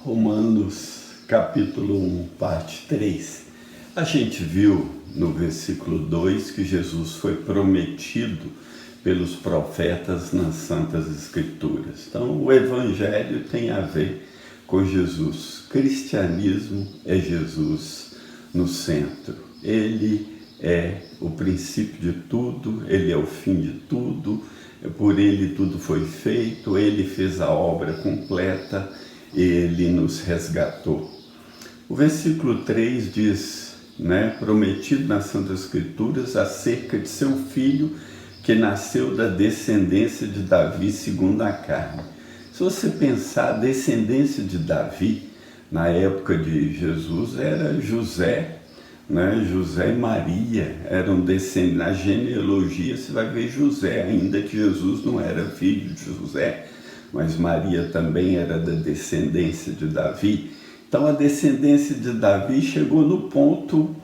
Romanos capítulo 1, parte 3. A gente viu no versículo 2 que Jesus foi prometido pelos profetas nas Santas Escrituras. Então, o Evangelho tem a ver com Jesus. Cristianismo é Jesus no centro. Ele é o princípio de tudo, ele é o fim de tudo, por ele tudo foi feito, ele fez a obra completa, ele nos resgatou. O versículo 3 diz, prometido nas Santas Escrituras acerca de seu filho que nasceu da descendência de Davi segundo a carne. Se você pensar, a descendência de Davi, na época de Jesus, era José, José e Maria eram descendentes. Na genealogia você vai ver José, ainda que Jesus não era filho de José, mas Maria também era da descendência de Davi. Então a descendência de Davi chegou no ponto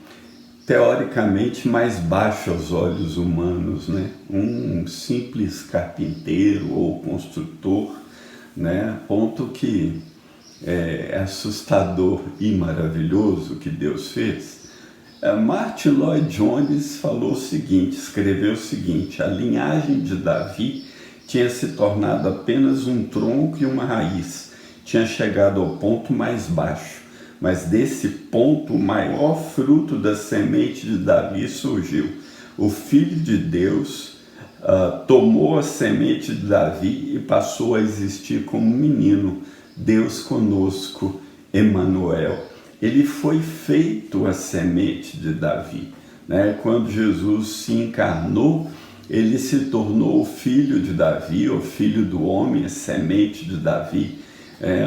teoricamente mais baixo aos olhos humanos, um simples carpinteiro ou construtor, ponto que é assustador e maravilhoso que Deus fez. Martin Lloyd Jones escreveu o seguinte: a linhagem de Davi tinha se tornado apenas um tronco e uma raiz, tinha chegado ao ponto mais baixo, mas desse ponto o maior fruto da semente de Davi surgiu. O Filho de Deus tomou a semente de Davi e passou a existir como menino, Deus conosco, Emanuel. Ele foi feito a semente de Davi. Quando Jesus se encarnou, ele se tornou o filho de Davi, o filho do homem, a semente de Davi.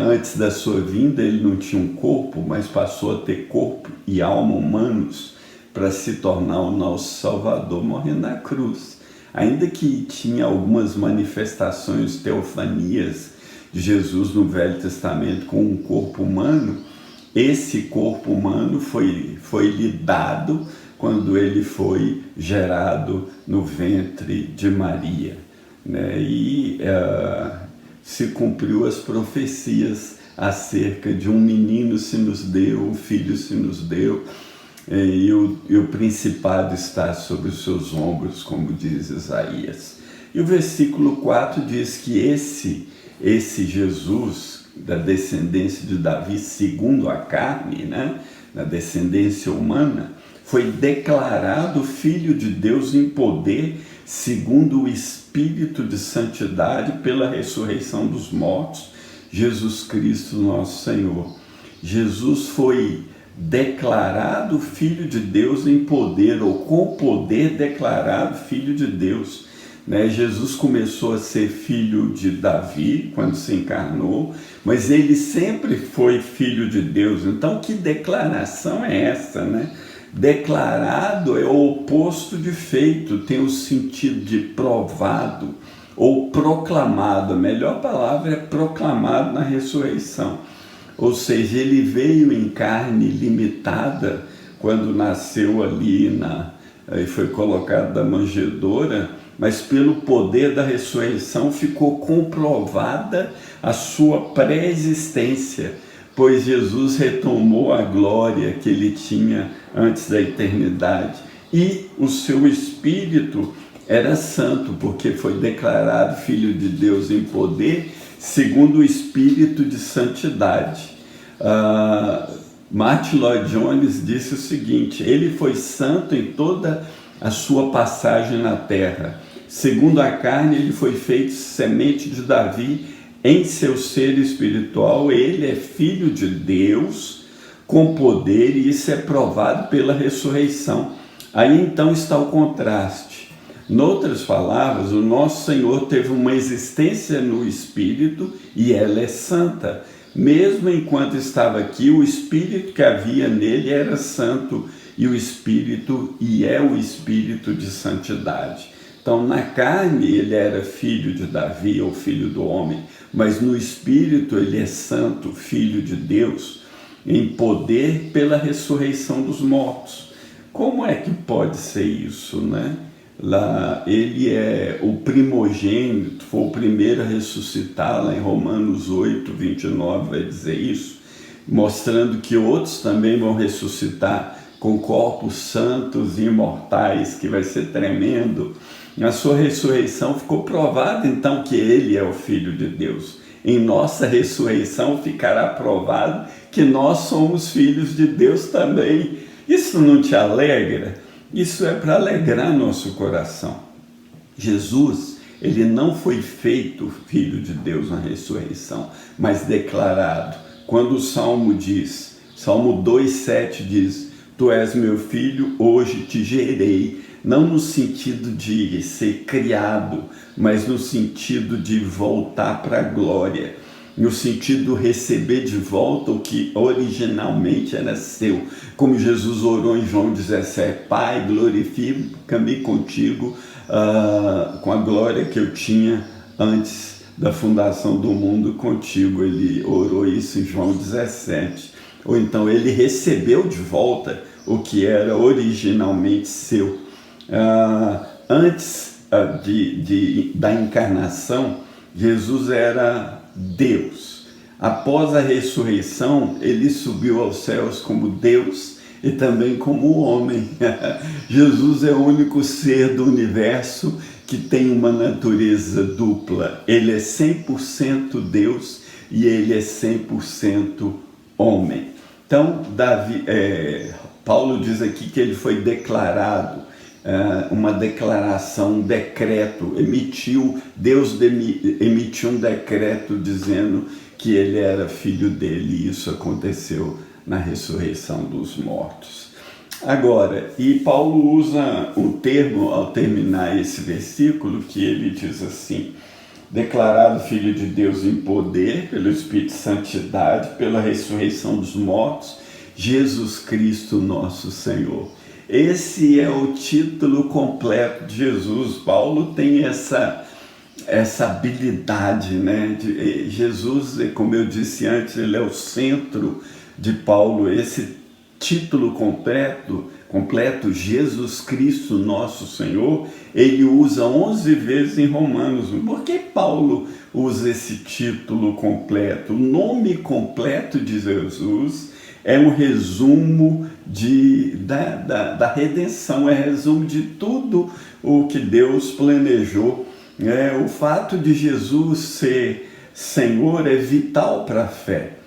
Antes da sua vinda, ele não tinha um corpo, mas passou a ter corpo e alma humanos para se tornar o nosso Salvador, morrendo na cruz. Ainda que tinha algumas manifestações, teofanias de Jesus no Velho Testamento com um corpo humano, esse corpo humano foi lhe dado quando ele foi gerado no ventre de Maria. Se cumpriu as profecias acerca de um menino se nos deu, um filho se nos deu, e o principado está sobre os seus ombros, como diz Isaías. E o versículo 4 diz que esse Jesus, da descendência de Davi segundo a carne, da descendência humana, foi declarado Filho de Deus em poder, segundo o Espírito de Santidade, pela ressurreição dos mortos, Jesus Cristo nosso Senhor. Jesus foi declarado Filho de Deus em poder, ou com poder declarado Filho de Deus. Jesus começou a ser filho de Davi quando se encarnou, mas ele sempre foi filho de Deus. Então, que declaração é essa, Declarado é o oposto de feito, tem o sentido de provado ou proclamado. A melhor palavra é proclamado na ressurreição. Ou seja, ele veio em carne limitada quando nasceu ali e foi colocado da manjedoura, mas pelo poder da ressurreição ficou comprovada a sua pré-existência, pois Jesus retomou a glória que ele tinha antes da eternidade, e o seu Espírito era santo, porque foi declarado Filho de Deus em poder, segundo o Espírito de santidade. Martin Lloyd Jones disse o seguinte: ele foi santo em toda a sua passagem na terra. Segundo a carne, ele foi feito semente de Davi. Em seu ser espiritual, ele é filho de Deus com poder, e isso é provado pela ressurreição. Aí então está o contraste. Noutras palavras, o nosso Senhor teve uma existência no Espírito e ela é santa. Mesmo enquanto estava aqui, o Espírito que havia nele era santo, e o Espírito é o Espírito de santidade. Então, na carne, ele era filho de Davi, ou filho do homem, mas no Espírito ele é santo, filho de Deus, em poder pela ressurreição dos mortos. Como é que pode ser isso, Lá, ele é o primogênito, foi o primeiro a ressuscitar, lá em Romanos 8, 29 vai dizer isso. mostrando que outros também vão ressuscitar com corpos santos e imortais, que vai ser tremendo. A sua ressurreição ficou provado então que ele é o Filho de Deus. Em nossa ressurreição ficará provado que nós somos filhos de Deus também. Isso não te alegra? Isso é para alegrar nosso coração. Jesus, ele não foi feito Filho de Deus na ressurreição, mas declarado. Quando o Salmo diz, Salmo 2,7 diz: Tu és meu filho, hoje te gerei. Não no sentido de ser criado, mas no sentido de voltar para a glória. No sentido de receber de volta o que originalmente era seu. Como Jesus orou em João 17, Pai, glorifica-me contigo com a glória que eu tinha antes da fundação do mundo contigo. Ele orou isso em João 17. Ou então ele recebeu de volta o que era originalmente seu. Antes da encarnação, Jesus era Deus. Após a ressurreição, ele subiu aos céus como Deus e também como homem. Jesus é o único ser do universo que tem uma natureza dupla. Ele é 100% Deus e ele é 100% homem. Então, Paulo diz aqui que ele foi declarado, uma declaração, um decreto, Deus emitiu um decreto dizendo que ele era filho dele, e isso aconteceu na ressurreição dos mortos. Agora, e Paulo usa um termo ao terminar esse versículo, que ele diz assim: declarado filho de Deus em poder, pelo Espírito de Santidade, pela ressurreição dos mortos, Jesus Cristo nosso Senhor. Esse é o título completo de Jesus. Paulo tem essa habilidade, né? Jesus, como eu disse antes, ele é o centro de Paulo. Esse título completo, Jesus Cristo nosso Senhor, ele usa 11 vezes em Romanos. Por que Paulo usa esse título completo? O nome completo de Jesus é um resumo da redenção, é resumo de tudo o que Deus planejou. O fato de Jesus ser Senhor é vital para a fé.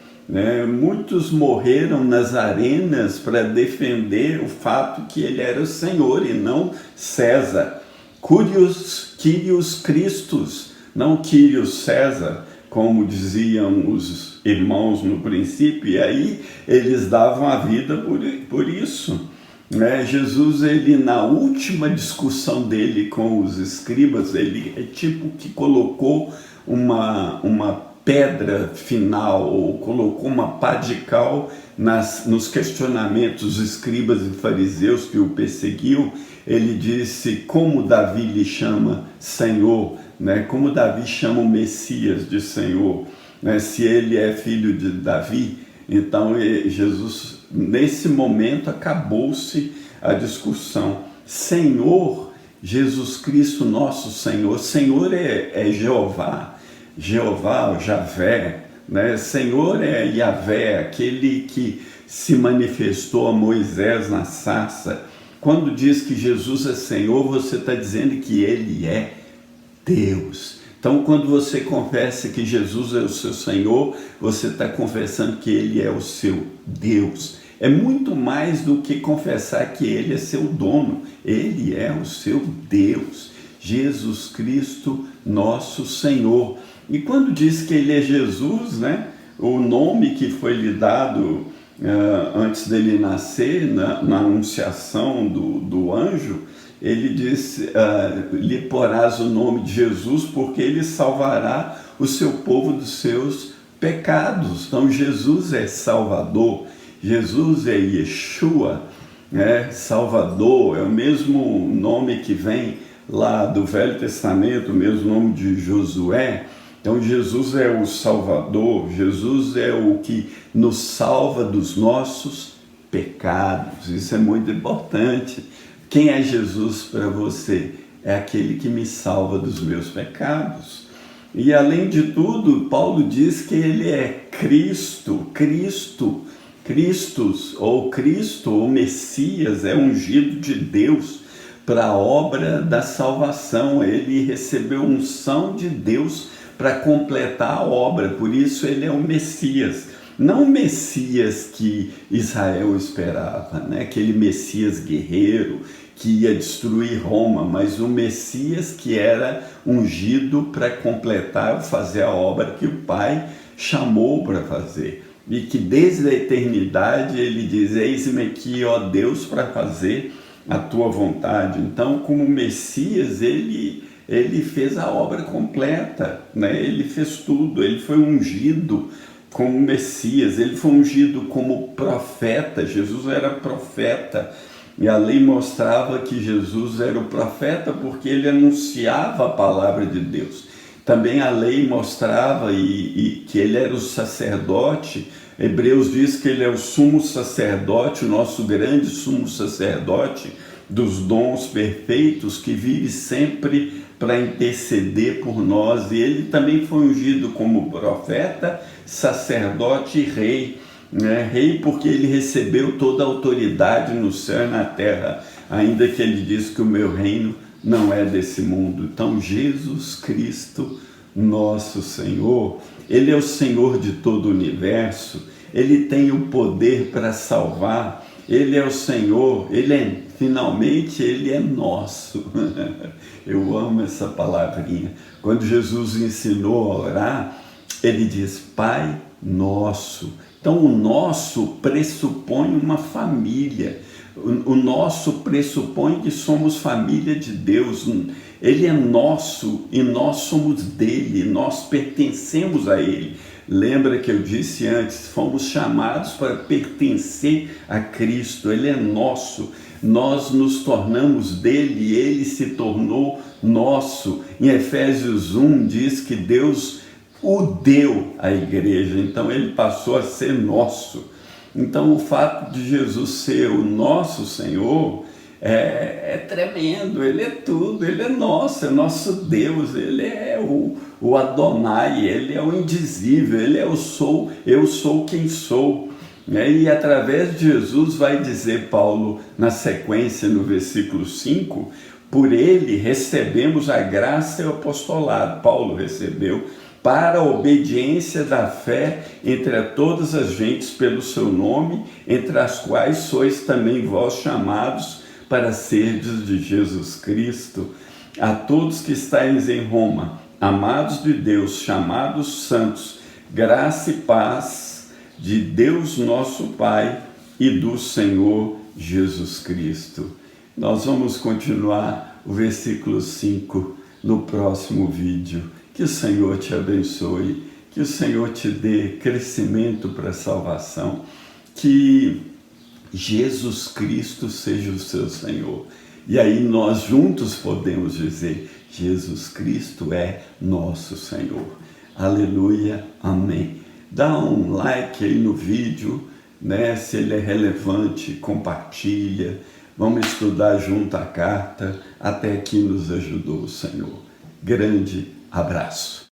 Muitos morreram nas arenas para defender o fato que ele era o Senhor e não César. Kyrios Christus, não Kyrios César, como diziam os irmãos no princípio, e aí eles davam a vida por isso. Jesus, ele na última discussão dele com os escribas, ele é tipo que colocou uma pedra final, ou colocou uma pá de cal nos questionamentos dos escribas e fariseus que o perseguiam. Ele disse como Davi lhe chama Senhor, como Davi chama o Messias de Senhor, se ele é filho de Davi. Então Jesus, nesse momento, acabou-se a discussão. Senhor, Jesus Cristo nosso Senhor. Senhor é Jeová, o Javé, Senhor é Yahvé, aquele que se manifestou a Moisés na sarça. Quando diz que Jesus é Senhor, você está dizendo que ele é Deus. Então, quando você confessa que Jesus é o seu Senhor, você está confessando que ele é o seu Deus. É muito mais do que confessar que ele é seu dono. Ele é o seu Deus. Jesus Cristo, nosso Senhor. E quando diz que ele é Jesus, o nome que foi lhe dado antes dele nascer, na anunciação do anjo, ele disse, lhe porás o nome de Jesus, porque ele salvará o seu povo dos seus pecados. Então Jesus é Salvador, Jesus é Yeshua, Salvador, é o mesmo nome que vem lá do Velho Testamento, o mesmo nome de Josué. Então Jesus é o Salvador, Jesus é o que nos salva dos nossos pecados. Isso é muito importante. Quem é Jesus para você? É aquele que me salva dos meus pecados. E além de tudo, Paulo diz que ele é Christus, ou Cristo, ou Messias, é ungido de Deus para a obra da salvação. Ele recebeu unção de Deus para completar a obra, por isso ele é o Messias. Não o Messias que Israel esperava, né? Aquele Messias guerreiro que ia destruir Roma, mas o Messias que era ungido para completar, fazer a obra que o Pai chamou para fazer. E que desde a eternidade ele diz: eis-me aqui, ó Deus, para fazer a tua vontade. Então, como Messias, ele fez a obra completa, né? Ele fez tudo, ele foi ungido como Messias, ele foi ungido como profeta. Jesus era profeta, e a lei mostrava que Jesus era o profeta porque ele anunciava a palavra de Deus. Também a lei mostrava que ele era o sacerdote. Hebreus diz que ele é o sumo sacerdote, o nosso grande sumo sacerdote dos dons perfeitos, que vive sempre para interceder por nós. E ele também foi ungido como profeta, sacerdote e rei, né? Rei porque ele recebeu toda a autoridade no céu e na terra, ainda que ele diz que o meu reino não é desse mundo. Então Jesus Cristo, nosso Senhor, ele é o Senhor de todo o universo, ele tem o poder para salvar, ele é o Senhor, finalmente ele é nosso. Eu amo essa palavrinha. Quando Jesus ensinou a orar, ele diz Pai Nosso. Então o nosso pressupõe uma família. O nosso pressupõe que somos família de Deus. Ele é nosso e nós somos dele, nós pertencemos a ele. Lembra que eu disse antes, fomos chamados para pertencer a Cristo. Ele é nosso, nós nos tornamos dele e ele se tornou nosso. Em Efésios 1 diz que Deus o deu à igreja, então ele passou a ser nosso. Então o fato de Jesus ser o nosso Senhor é tremendo, ele é tudo, ele é nosso Deus, ele é o Adonai, ele é o indizível, ele é eu sou quem sou. E através de Jesus vai dizer Paulo na sequência no versículo 5, por ele recebemos a graça e o apostolado. Paulo recebeu para a obediência da fé entre todas as gentes pelo seu nome, entre as quais sois também vós chamados para serdes de Jesus Cristo. A todos que estáis em Roma, amados de Deus, chamados santos, graça e paz de Deus nosso Pai e do Senhor Jesus Cristo. Nós vamos continuar o versículo 5 no próximo vídeo. Que o Senhor te abençoe, que o Senhor te dê crescimento para a salvação, que Jesus Cristo seja o seu Senhor. E aí nós juntos podemos dizer, Jesus Cristo é nosso Senhor. Aleluia, amém. Dá um like aí no vídeo, né? Se ele é relevante, compartilha. Vamos estudar junto a carta, até que nos ajudou o Senhor. Grande abraço.